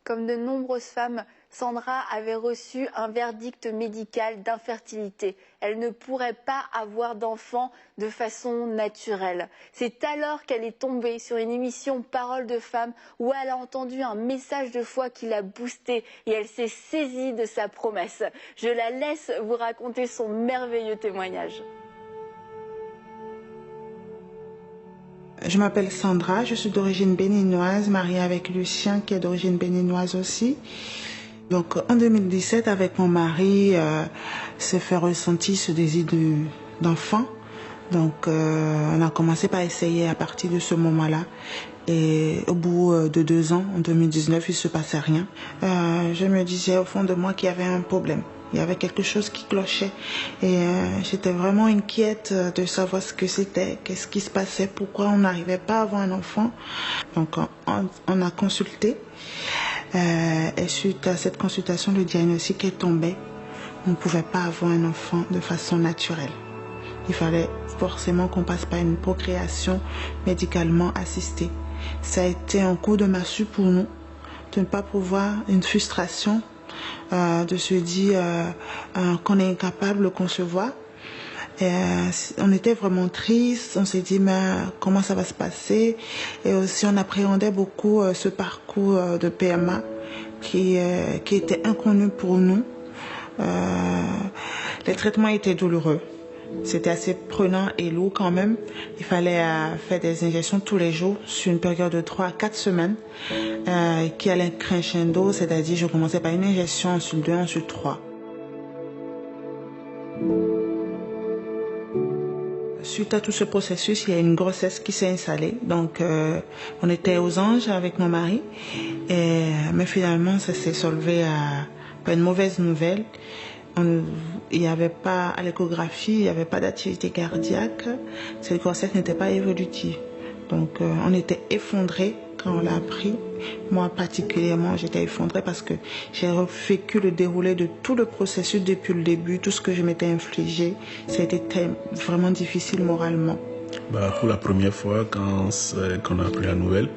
Comme de nombreuses femmes, Sandra avait reçu un verdict médical d'infertilité. Elle ne pourrait pas avoir d'enfant de façon naturelle. C'est alors qu'elle est tombée sur une émission Parole de femme où elle a entendu un message de foi qui l'a boostée et elle s'est saisie de sa promesse. Je la laisse vous raconter son merveilleux témoignage. Je m'appelle Sandra, je suis d'origine béninoise, mariée avec Lucien qui est d'origine béninoise aussi. Donc en 2017, avec mon mari, s'est fait ressentir ce désir d'enfant. Donc on a commencé par essayer à partir de ce moment-là. Et au bout de 2 ans, en 2019, il ne se passait rien. Je me disais au fond de moi qu'il y avait un problème. Il y avait quelque chose qui clochait et j'étais vraiment inquiète de savoir ce que c'était, qu'est-ce qui se passait, pourquoi on n'arrivait pas à avoir un enfant. Donc on a consulté et suite à cette consultation, le diagnostic est tombé. On ne pouvait pas avoir un enfant de façon naturelle. Il fallait forcément qu'on passe par une procréation médicalement assistée. Ça a été un coup de massue pour nous, de ne pas pouvoir, une frustration, de se dire qu'on est incapable de concevoir. On était vraiment triste, on s'est dit mais comment ça va se passer, et aussi on appréhendait beaucoup ce parcours de PMA qui était inconnu pour nous. Les traitements étaient douloureux. C'était assez prenant et lourd quand même. Il fallait faire des injections tous les jours sur une période de 3 à 4 semaines qui allait crescendo, c'est-à-dire je commençais par une injection, ensuite 2, ensuite 3. Suite à tout ce processus, il y a une grossesse qui s'est installée. Donc on était aux anges avec mon mari, mais finalement ça s'est solvé par une mauvaise nouvelle. Il n'y avait pas, à l'échographie, il n'y avait pas d'activité cardiaque. Cette grossesse n'était pas évolutive. Donc on était effondrés quand on l'a appris. Moi particulièrement, j'étais effondrée parce que j'ai vécu le déroulé de tout le processus depuis le début, tout ce que je m'étais infligé. Ça a été vraiment difficile moralement. Pour la première fois, quand on a appris la nouvelle,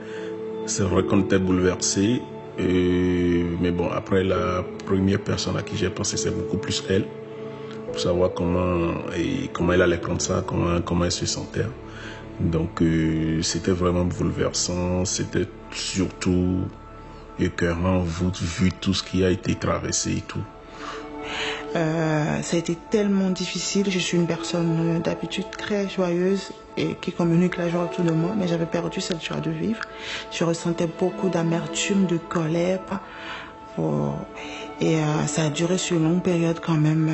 c'est vrai qu'on était bouleversés. Mais bon, après, la première personne à qui j'ai pensé, c'est beaucoup plus elle, pour savoir comment elle allait prendre ça, comment elle se sentait. Donc c'était vraiment bouleversant, c'était surtout écœurant vu tout ce qui a été traversé et tout. Ça a été tellement difficile. Je suis une personne d'habitude très joyeuse et qui communique la joie autour de moi, mais j'avais perdu cette joie de vivre. Je ressentais beaucoup d'amertume, de colère. Et ça a duré sur une longue période quand même.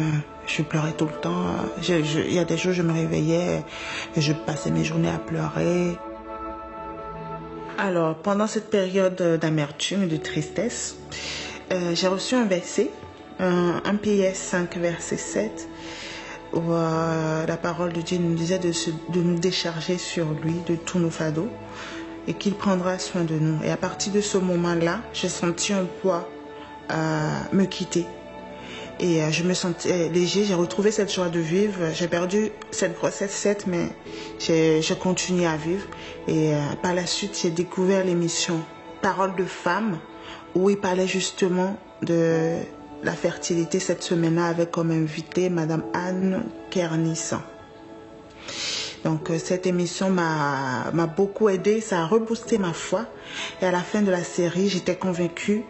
Je pleurais tout le temps. Il y a des jours, je me réveillais et je passais mes journées à pleurer. Alors, pendant cette période d'amertume et de tristesse, j'ai reçu un verset, 1 Pierre 5, verset 7, où la parole de Dieu nous disait de nous décharger sur lui de tous nos fardeaux et qu'il prendra soin de nous. Et à partir de ce moment-là, j'ai senti un poids me quitter. Et je me sentais léger, j'ai retrouvé cette joie de vivre. J'ai perdu cette grossesse, certes, mais j'ai continué à vivre. Et par la suite, j'ai découvert l'émission Parole de femme, où il parlait justement de la fertilité cette semaine-là, avec comme invitée Madame Anne Kernissan. Donc cette émission m'a beaucoup aidée, ça a reboosté ma foi. Et à la fin de la série, j'étais convaincue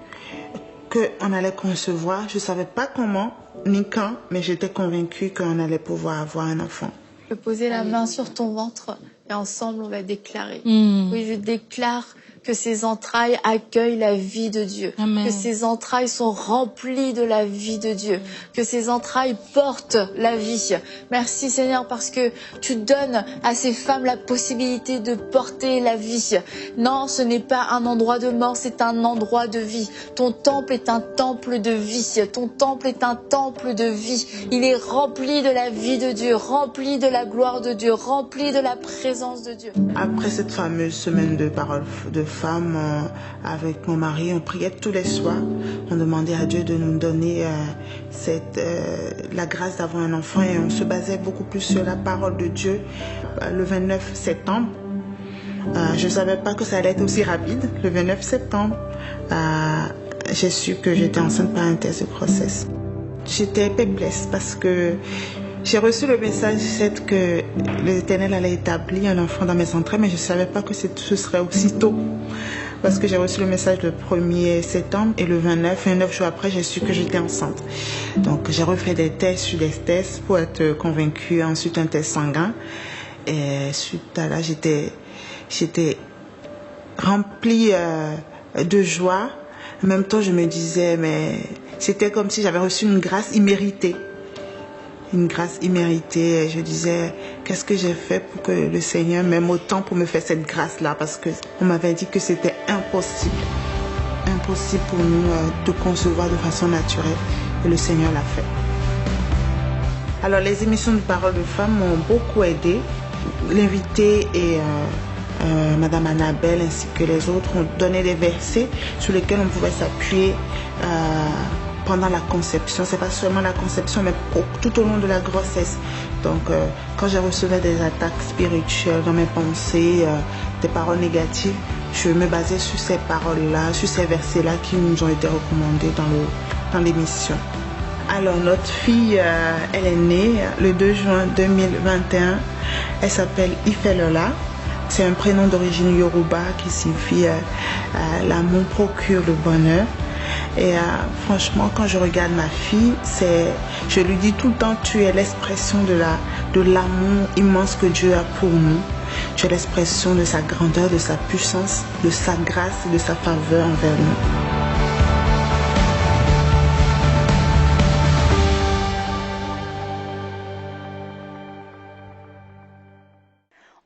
qu'on allait concevoir. Je ne savais pas comment ni quand, mais j'étais convaincue qu'on allait pouvoir avoir un enfant. Je peux poser la main sur ton ventre et ensemble on va déclarer. Oui, je déclare que ces entrailles accueillent la vie de Dieu, que ces entrailles sont remplies de la vie de Dieu, que ces entrailles portent la vie. Merci Seigneur parce que tu donnes à ces femmes la possibilité de porter la vie. Non, ce n'est pas un endroit de mort, c'est un endroit de vie. Ton temple est un temple de vie, ton temple est un temple de vie. Il est rempli de la vie de Dieu, rempli de la gloire de Dieu, rempli de la présence de Dieu. Après cette fameuse semaine de parole de femmes, avec mon mari, on priait tous les soirs. On demandait à Dieu de nous donner la grâce d'avoir un enfant et on se basait beaucoup plus sur la parole de Dieu. Le 29 septembre, je ne savais pas que ça allait être aussi rapide. Le 29 septembre, j'ai su que j'étais enceinte par un test de grossesse. J'étais perplexe parce que j'ai reçu le message que l'Éternel allait établir un enfant dans mes entrailles, mais je ne savais pas que ce serait aussitôt. Parce que j'ai reçu le message le 1er septembre et le 29 jours après, j'ai su que j'étais enceinte. Donc j'ai refait des tests sur des tests pour être convaincue. Ensuite, un test sanguin. Et suite à là, j'étais remplie de joie. En même temps, je me disais, mais c'était comme si j'avais reçu une grâce imméritée. Une grâce imméritée. Je disais, qu'est-ce que j'ai fait pour que le Seigneur m'aime autant pour me faire cette grâce-là? Parce qu'on m'avait dit que c'était impossible. Impossible pour nous de concevoir de façon naturelle. Et le Seigneur l'a fait. Alors, les émissions de Parole de Femmes m'ont beaucoup aidée. L'invité et Madame Annabelle ainsi que les autres ont donné des versets sur lesquels on pouvait s'appuyer pendant la conception. C'est pas seulement la conception, mais tout au long de la grossesse. Donc, quand j'ai reçu des attaques spirituelles dans mes pensées, des paroles négatives, je me basais sur ces paroles-là, sur ces versets-là qui nous ont été recommandés dans l'émission. Alors, notre fille, elle est née le 2 juin 2021. Elle s'appelle Ifelola. C'est un prénom d'origine Yoruba qui signifie l'amour procure le bonheur. Et franchement, quand je regarde ma fille, je lui dis tout le temps, tu es l'expression de l'amour immense que Dieu a pour nous. Tu es l'expression de sa grandeur, de sa puissance, de sa grâce et de sa faveur envers nous.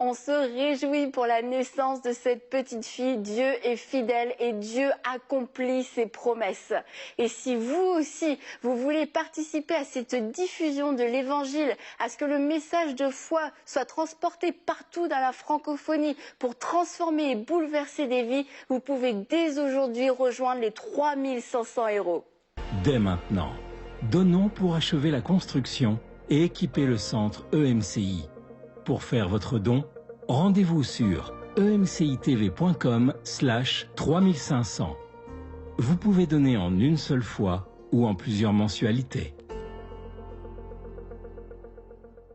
On se réjouit pour la naissance de cette petite fille. Dieu est fidèle et Dieu accomplit ses promesses. Et si vous aussi, vous voulez participer à cette diffusion de l'Évangile, à ce que le message de foi soit transporté partout dans la francophonie pour transformer et bouleverser des vies, vous pouvez dès aujourd'hui rejoindre les 3500 héros. Dès maintenant, donnons pour achever la construction et équiper le centre EMCI. Pour faire votre don, rendez-vous sur emcitv.com/3500. Vous pouvez donner en une seule fois ou en plusieurs mensualités.